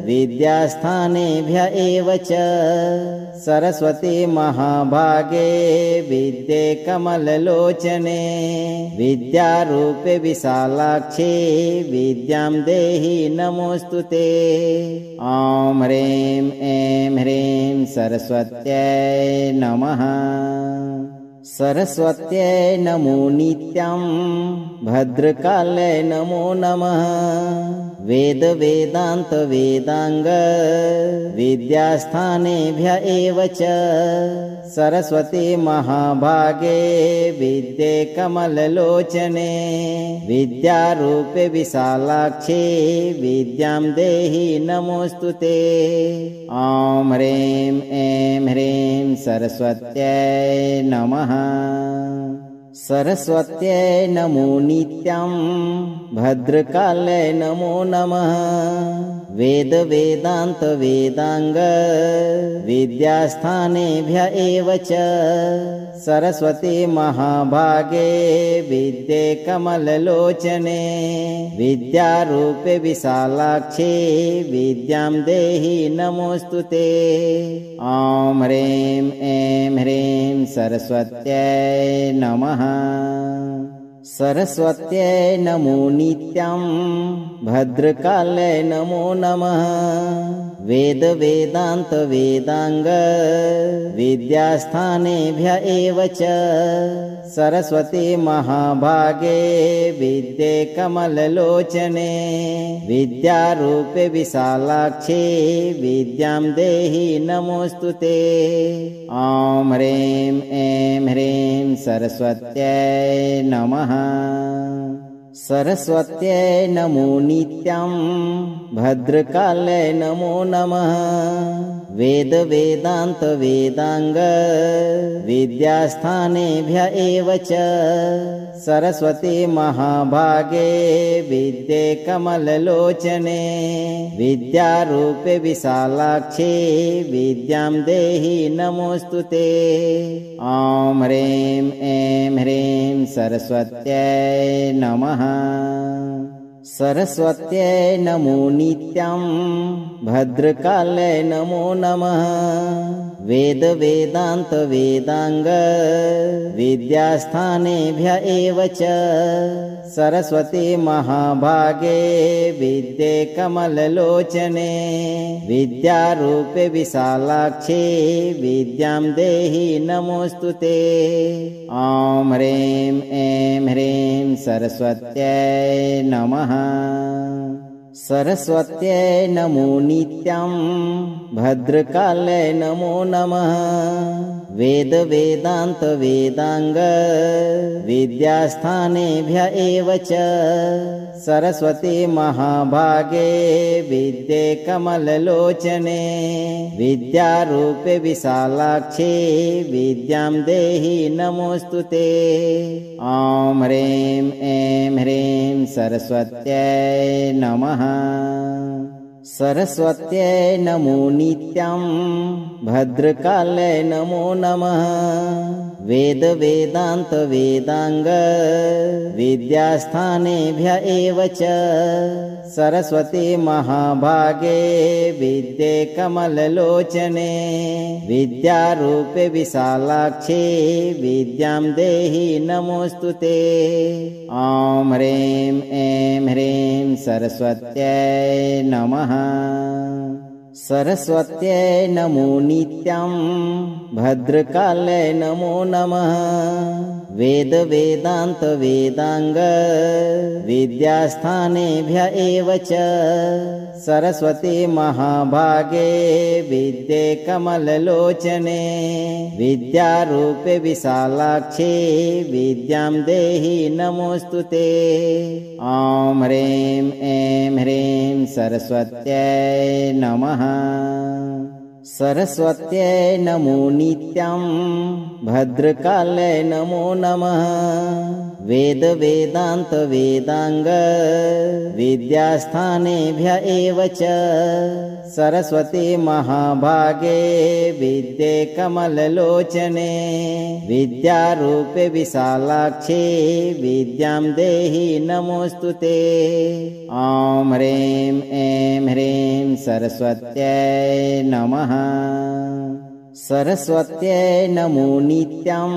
विद्यास्थानेभ्य एव च सरस्वती महाभागे विद्ये कमललोचने विद्यारूपे विशालाक्षे विद्यां देहि नमोऽस्तुते। ॐ ह्रीं ऐं ह्रीं सरस्वत्यै नमः। सरस्वत्यै नमो नित्यं भद्रकाले नमो नमः। वेद वेदांत वेदांग विद्यास्थानेभ्य एव च सरस्वती महाभागे विद्ये कमललोचने विद्यारूपे विशालाक्षे विद्यां देहि नमोऽस्तुते। ॐ ह्रीं ऐं ह्रीं सरस्वत्यै नमः। सरस्वत्यै नमो नित्यं भद्रकाले नमो नमः। वेद वेदांत वेदांग विद्यास्थानेभ्य एव च सरस्वती महाभागे विद्ये कमललोचने विद्यारूपे विशालाक्षे विद्यां देहि नमोऽस्तुते। ॐ ह्रीं ऐं ह्रीं सरस्वत्यै नमः। सरस्वत्यै नमो नित्यं भद्रकाले नमो नमः। वेद वेदांत वेदांग विद्यास्थानेभ्य एव च सरस्वती महाभागे विद्ये कमललोचने विद्यारूपे विशालाक्षे विद्यां देहि नमोऽस्तुते। ॐ ह्रीं ऐं ह्रीं सरस्वत्यै नमः। सरस्वत्यै नमो नित्यं भद्रकाले नमो नमः। वेद वेदांत वेदांग विद्यास्थानेभ्य एव च सरस्वती महाभागे विद्ये कमललोचने विद्यारूपे विशालाक्षे विद्यां देहि नमोऽस्तुते। ॐ ह्रीं ऐं ह्रीं सरस्वत्यै नमः। सरस्वत्यै नमो नित्यं भद्रकाले नमो नमः। वेद वेदांत वेदांग विद्यास्थानेभ्य एव च सरस्वती महाभागे विद्ये कमललोचने विद्यारूपे विशालाक्षे विद्यां देहि नमोऽस्तुते। ॐ ह्रीं ऐं ह्रीं सरस्वत्यै नमः। सरस्वत्यै नमो नित्यं भद्रकाले नमो नमः। वेद वेदांत वेदांग विद्यास्थानेभ्य एव च सरस्वती महाभागे विद्ये कमललोचने विद्यारूपे विशालाक्षे विद्यां देहि नमोऽस्तुते। ॐ ह्रीं ऐं ह्रीं सरस्वत्यै नमः। सरस्वत्यै नमो नित्यं भद्रकाले नमो नमः। वेद वेदांत वेदांग विद्यास्थानेभ्य एव च सरस्वती महाभागे विद्ये कमललोचने विद्यारूपे विशालाक्षे विद्यां देहि नमोऽस्तुते। ॐ ह्रीं ऐं ह्रीं सरस्वत्यै नमः। सरस्वत्यै नमो नित्यं भद्रकाले नमो नमः। वेद वेदांत वेदांग विद्यास्थानेभ्य एव च सरस्वती महाभागे विद्ये कमललोचने विद्यारूपे विशालाक्षे विद्यां देहि नमोऽस्तुते। ॐ ह्रीं ऐं ह्रीं सरस्वत्यै नमः। सरस्वत्यै नमो नित्यं भद्रकाले नमो नमः। वेद वेदांत वेदांग विद्यास्थानेभ्य एव च सरस्वती महाभागे विद्ये कमललोचने विद्यारूपे विशालाक्षे विद्यां देहि नमोऽस्तुते। ॐ ह्रीं ऐं ह्रीं सरस्वत्यै नमः। सरस्वत्यै नमो नित्यं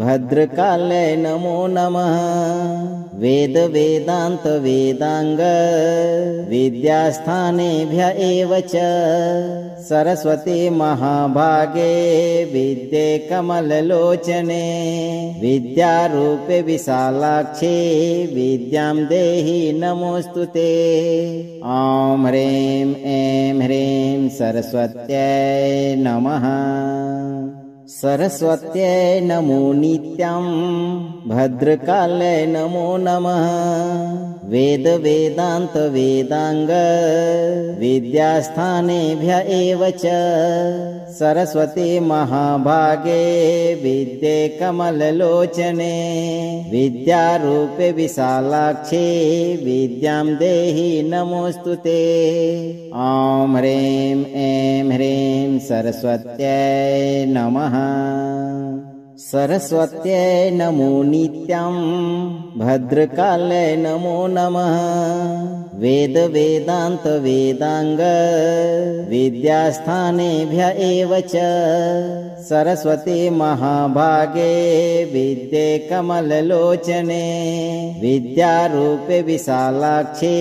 भद्रकाले नमो नमः वेद वेदान्त वेदांग विद्यास्थानेभ्य एव च सरस्वती महाभागे विद्ये कमललोचने विद्यारूपे विशालाक्षे विद्यां देहि नमोऽस्तुते। ॐ ह्रीं ऐं ह्रीं सरस्वत्यै नमः। सरस्वत्यै नमो नित्यं भद्रकाले नमो नमः वेद वेदान्त वेदांग विद्यास्थानेभ्य एव च सरस्वती महाभागे विद्ये कमललोचने विद्यारूपे विशालाक्षे विद्यां देहि नमोऽस्तुते। ॐ ह्रीं ऐं ह्रीं सरस्वत्यै नमः। सरस्वत्यै नमो नित्यं भद्रकाले नमो नमः वेद वेदान्त वेदांग विद्यास्थानेभ्य एव च सरस्वती महाभागे विद्ये कमललोचने विद्यारूपे विशालाक्षे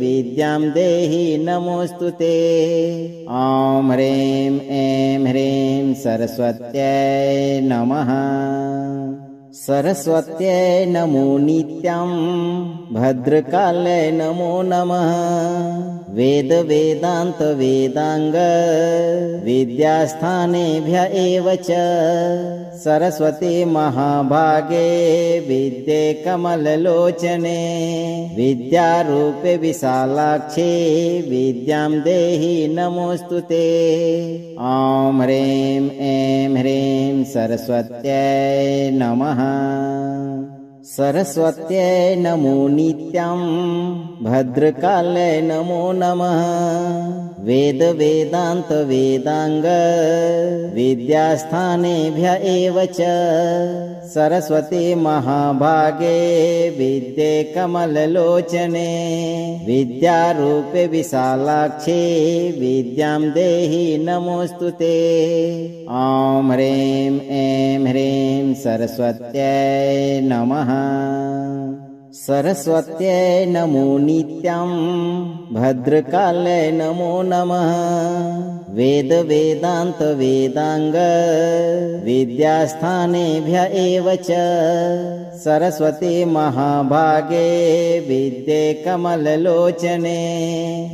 विद्यां देहि नमोऽस्तुते। ॐ ह्रीं ऐं ह्रीं सरस्वत्यै नमः। सरस्वत्यै नमो नित्यं भद्रकाले नमो नमः वेद वेदान्त वेदांग विद्यास्थानेभ्य एव च सरस्वती महाभागे विद्ये कमललोचने विद्यारूपे विशालाक्षे विद्यां देहि नमोऽस्तुते। ॐ ह्रीं ऐं ह्रीं सरस्वत्यै नमः। सरस्वत्यै नमो नित्यं भद्रकाले नमो नमः वेद वेदान्त वेदांग विद्यास्थानेभ्य एव च सरस्वती महाभागे विद्ये कमललोचने विद्यारूपे विशालाक्षे विद्यां देहि नमोऽस्तुते। ॐ ह्रीं ऐं ह्रीं सरस्वत्यै नमः। सरस्वत्यै नमो नित्यं भद्रकाले नमो नमः वेद वेदान्त वेदांग विद्यास्थानेभ्य एव च सरस्वती महाभागे विद्ये कमललोचने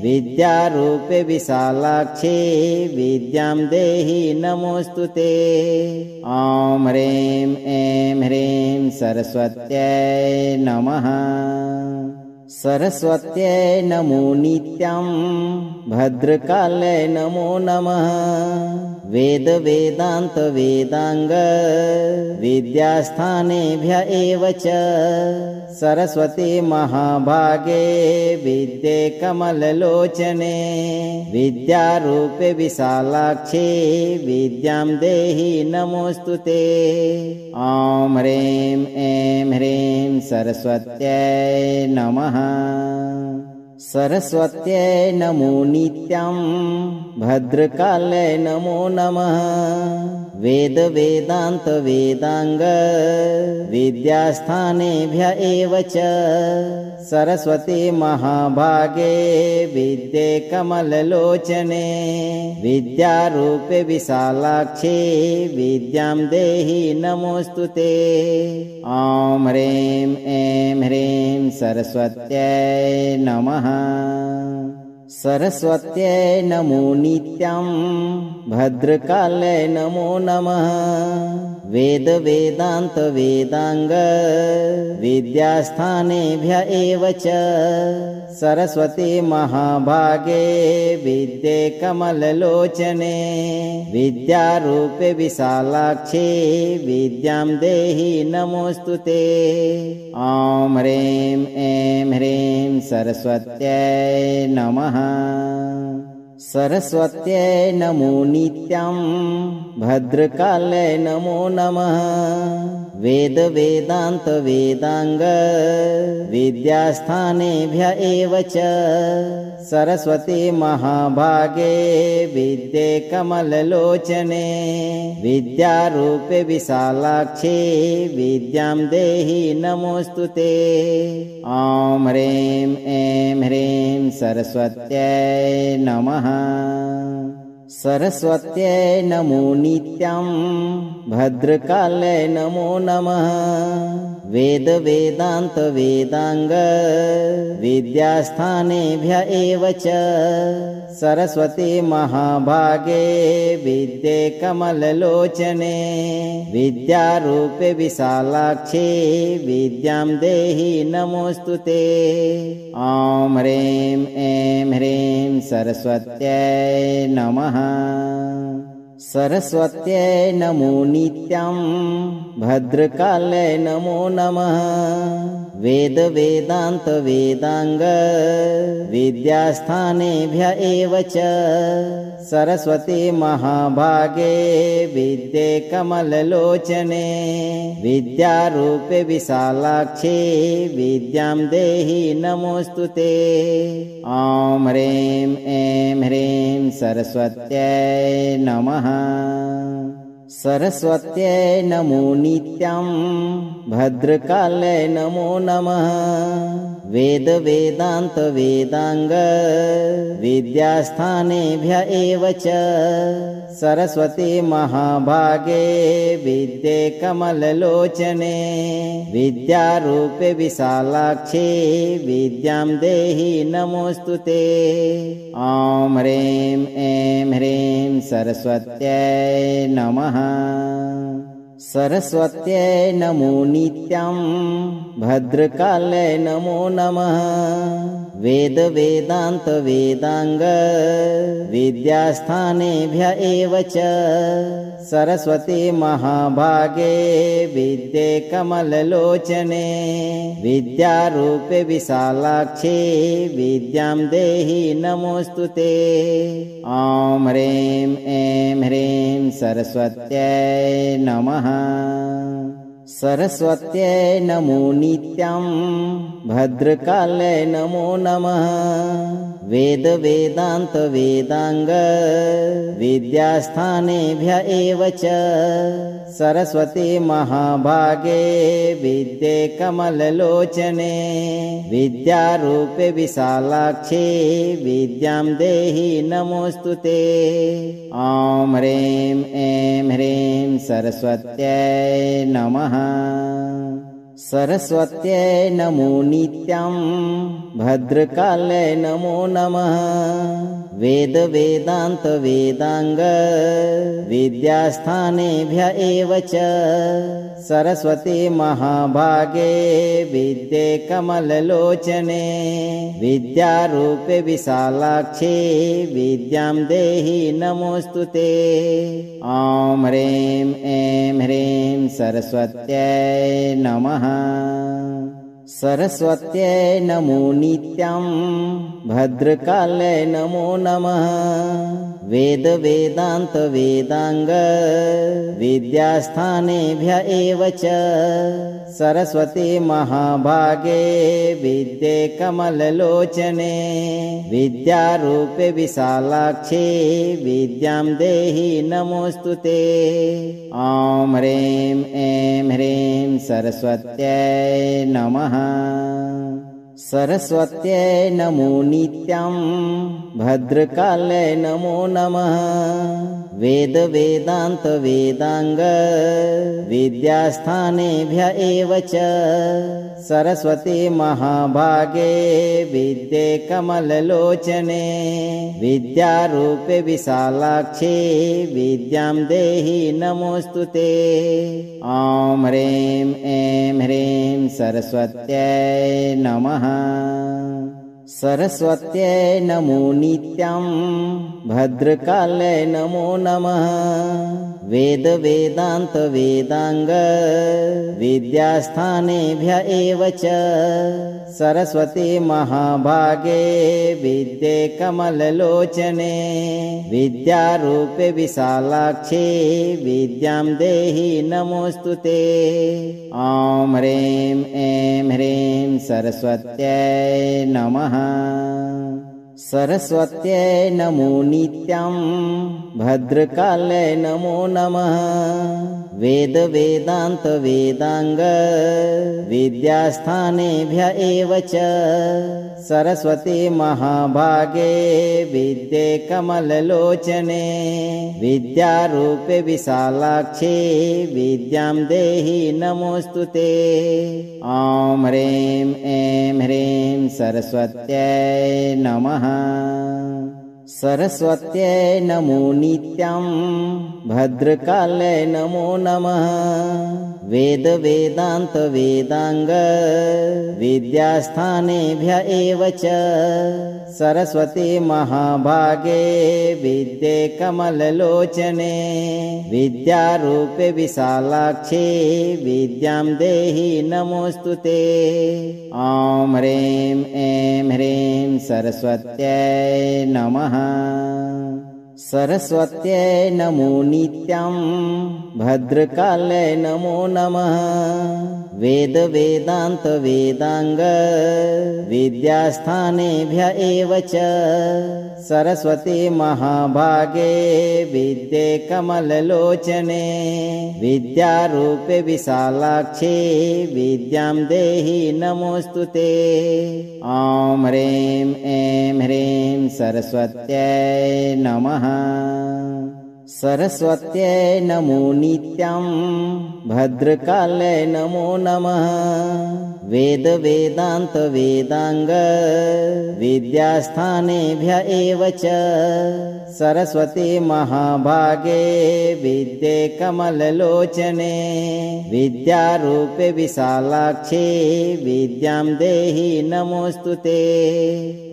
विद्यारूपे विशालाक्षे विद्यां देहि नमोऽस्तुते। ॐ ह्रीं ऐं ह्रीं सरस्वत्यै नमः। सरस्वत्यै नमो नित्यं भद्रकाले नमो नमः वेद वेदान्त वेदांग विद्यास्थानेभ्य एव च सरस्वती महाभागे विद्ये कमललोचने विद्यारूपे विशालाक्षे विद्यां देहि नमोऽस्तुते। ॐ ह्रीं ऐं ह्रीं सरस्वत्यै नमः। सरस्वत्यै नमो नित्यं भद्रकाले नमो नमः वेद वेदान्त वेदांग विद्यास्थानेभ्य एव च सरस्वती महाभागे विद्ये कमललोचने विद्यारूपे विशालाक्षे विद्यां देहि नमोऽस्तुते। ॐ ह्रीं ऐं ह्रीं सरस्वत्यै नमः। सरस्वत्यै नमो नित्यं भद्रकाले नमो नमः वेद वेदान्त वेदांग विद्यास्थानेभ्य एव च सरस्वती महाभागे विद्ये कमललोचने विद्यारूपे विशालाक्षे विद्यां देहि नमोऽस्तुते। ॐ ह्रीं ऐं ह्रीं सरस्वत्यै नमः। सरस्वत्यै नमो नित्यं भद्रकाले नमो नमः वेद वेदांत वेदांग विद्यास्थानेभ्य एव च सरस्वती महाभागे विद्ये कमललोचने विद्यारूपे विशालाक्षे विद्यां देहि नमोस्तुते। ॐ ह्रीं ऐं ह्रीं सरस्वत्यै नमः। सरस्वत्यै नमो नित्यं भद्रकाले नमो नमः वेद वेदांत वेदांग विद्यास्थानेभ्य एव च सरस्वती महाभागे विद्ये कमललोचने विद्यारूपे विशालाक्षे विद्यां देहि नमोस्तुते। ॐ ह्रीं ऐं ह्रीं सरस्वत्यै नमः। सरस्वत्यै नमो नित्यं भद्रकाले नमो नमः वेद वेदांत वेदांग विद्यास्थानेभ्य एव च सरस्वती महाभागे विद्ये कमललोचने विद्यारूपे विशालाक्षे विद्यां देहि नमोस्तुते। ॐ ह्रीं ऐं ह्रीं सरस्वत्यै नमः। सरस्वत्यै नमो नित्यं भद्रकाले नमो नमः वेद वेदांत वेदांग विद्यास्थानेभ्य एव च सरस्वती महाभागे विद्ये कमललोचने विद्यारूपे विशालाक्षे विद्यां देहि नमोस्तुते। ॐ ह्रीं ऐं ह्रीं सरस्वत्यै नमः। सरस्वत्यै नमो नित्यं भद्रकाले नमो नमः वेद वेदांत वेदांग विद्यास्थानेभ्य एव च सरस्वती महाभागे विद्ये कमललोचने विद्यारूपे विशालाक्षे विद्यां देहि नमोस्तुते। ॐ ह्रीं ऐं ह्रीं सरस्वत्यै नमः। सरस्वत्यै नमो नित्यं भद्रकाले नमो नमः वेद वेदांत वेदांग विद्यास्थानेभ्य एव च सरस्वती महाभागे विद्ये कमललोचने विद्यारूपे विशालाक्षे विद्यां देहि नमोस्तुते। ॐ ह्रीं ऐं ह्रीं सरस्वत्यै नमः। सरस्वत्यै नमो नित्यं भद्रकाले नमो नमः वेद वेदांत वेदांग विद्यास्थानेभ्य एव च सरस्वती महाभागे विद्ये कमललोचने विद्यारूपे विशालाक्षे विद्यां देहि नमोस्तुते। ॐ ह्रीं ऐं ह्रीं सरस्वत्यै नमः। सरस्वत्यै नमो नित्यं भद्रकाले नमो नमः वेद वेदांत वेदांग विद्यास्थानेभ्य एव च सरस्वती महाभागे विद्ये कमललोचने विद्यारूपे विशालाक्षे विद्यां देहि नमोस्तुते। ॐ ह्रीं ऐं ह्रीं सरस्वत्यै नमः। सरस्वत्यै नमो नित्यं भद्रकाले नमो नमः वेद वेदांत वेदांग विद्यास्थानेभ्य एव च सरस्वती महाभागे विद्ये कमललोचने विद्यारूपे विशालाक्षे विद्यां देहि नमोस्तुते। ॐ ह्रीं ऐं ह्रीं सरस्वत्यै नमः। सरस्वत्यै नमो नित्यं भद्रकाले नमो नमः वेद वेदांत वेदांग विद्यास्थानेभ्य एव च सरस्वती महाभागे विद्ये कमललोचने विद्यारूपे विशालाक्षे विद्यां देहि नमोस्तुते। ॐ ह्रीं ऐं ह्रीं सरस्वत्यै नमः। सरस्वत्यै नमो नित्यं भद्रकाले नमो नमः। वेद वेदांत वेदांग विद्यास्थानेभ्य एव च सरस्वती महाभागे विद्ये कमललोचने विद्यारूपे विशालाक्षे विद्यां देहि नमोस्तुते। ॐ ह्रीं ऐं ह्रीं सरस्वत्यै नमः। सरस्वत्यै नमो नित्यं भद्रकाले नमो नमः। वेद वेदांत वेदांग विद्यास्थानेभ्य एव च सरस्वती महाभागे विद्ये कमललोचने विद्यारूपे विशालाक्षे विद्यां देहि नमोस्तुते। ॐ ह्रीं ऐं ह्रीं सरस्वत्यै नमः। सरस्वत्यै नमो नित्यं भद्रकाले नमो नमः। वेद वेदांत वेदांग विद्यास्थानेभ्य एव च सरस्वती महाभागे विद्ये कमललोचने विद्यारूपे विशालाक्षे विद्यां देहि नमोस्तुते। ॐ ह्रीं ऐं ह्रीं सरस्वत्यै नमः। सरस्वत्यै नमो नित्यं भद्रकाले नमो नमः। वेद वेदांत वेदांग विद्यास्थानेभ्य एव च सरस्वती महाभागे विद्ये कमललोचने विद्यारूपे विशालाक्षे विद्यां देहि नमोस्तुते।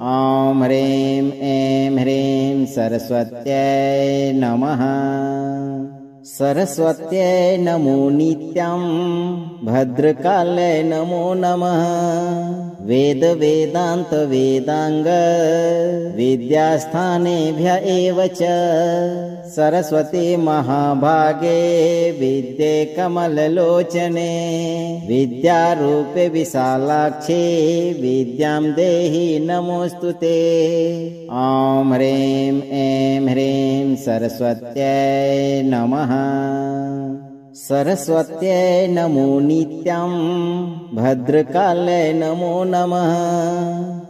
ॐ ह्रीं ऐं ह्रीं सरस्वत्यै नमः। सरस्वत्यै नमो नित्यं भद्रकाले नमो नमः। वेद वेदांत वेदांग विद्यास्थानेभ्य एव च सरस्वती महाभागे विद्ये कमललोचने विद्यारूपे विशालाक्षे विद्यां देहि नमोस्तुते। ॐ ह्रीं ऐं ह्रीं सरस्वत्यै नमः। सरस्वत्यै नमो नित्यं भद्रकाले नमो नमः।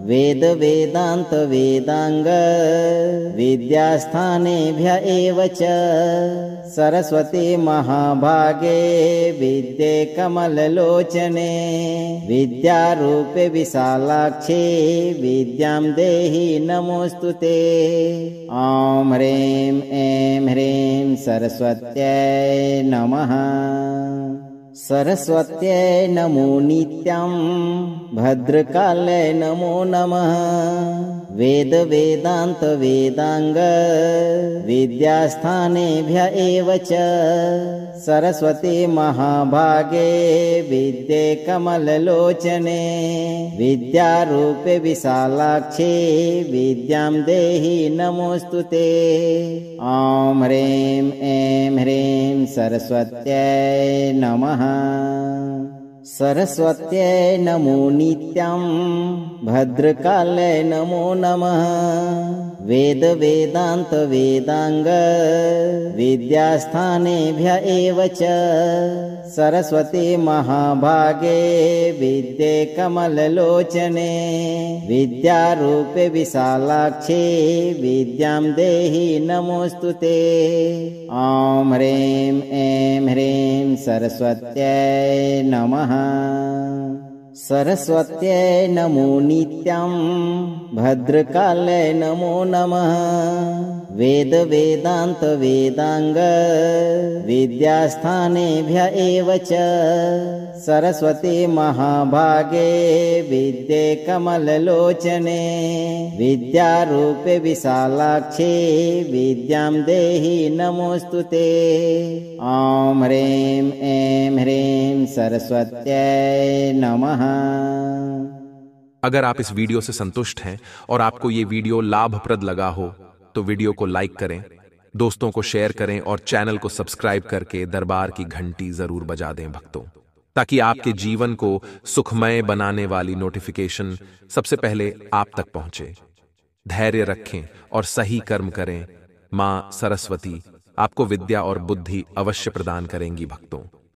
वेद वेदांत वेदांग विद्यास्थानेभ्य एव च सरस्वती महाभागे विद्ये कमललोचने विद्यारूपे विशालाक्षे विद्यां देहि नमोस्तुते। ॐ ह्रीं ऐं ह्रीं सरस्वत्यै नमः। सरस्वत्यै नमो नित्यं भद्रकाले नमो नमः। वेद वेदांत वेदांग विद्यास्थानेभ्य एव च सरस्वती महाभागे विद्ये कमललोचने विद्यारूपे विशालाक्षे विद्यां देहि नमोस्तुते। ॐ ह्रीं ऐं ह्रीं सरस्वत्यै नमः। सरस्वत्यै नमो नित्यं भद्रकाले नमो नमः। वेद वेदांत वेदांग विद्यास्थानेभ्य एव च सरस्वती महाभागे विद्ये कमललोचने विद्यारूपे विशालाक्षे विद्यां देहि नमोस्तुते। ॐ ह्रीं ऐं ह्रीं सरस्वत्यै नमः। सरस्वत्यै नमो नित्यं भद्रकाले नमो नमः वेद वेदांत वेदांग विद्यास्थानेभ्य एव च सरस्वती महाभागे विद्ये कमललोचने विद्यारूपे विशालाक्षे विद्यां देहि नमोस्तुते। ॐ ह्रीं ऐं ह्रीं सरस्वत्यै नमः। अगर आप इस वीडियो से संतुष्ट हैं और आपको ये वीडियो लाभप्रद लगा हो तो वीडियो को लाइक करें, दोस्तों को शेयर करें और चैनल को सब्सक्राइब करके दरबार की घंटी जरूर बजा दें भक्तों, ताकि आपके जीवन को सुखमय बनाने वाली नोटिफिकेशन सबसे पहले आप तक पहुंचे। धैर्य रखें और सही कर्म करें। मां सरस्वती आपको विद्या और बुद्धि अवश्य प्रदान करेंगी भक्तों।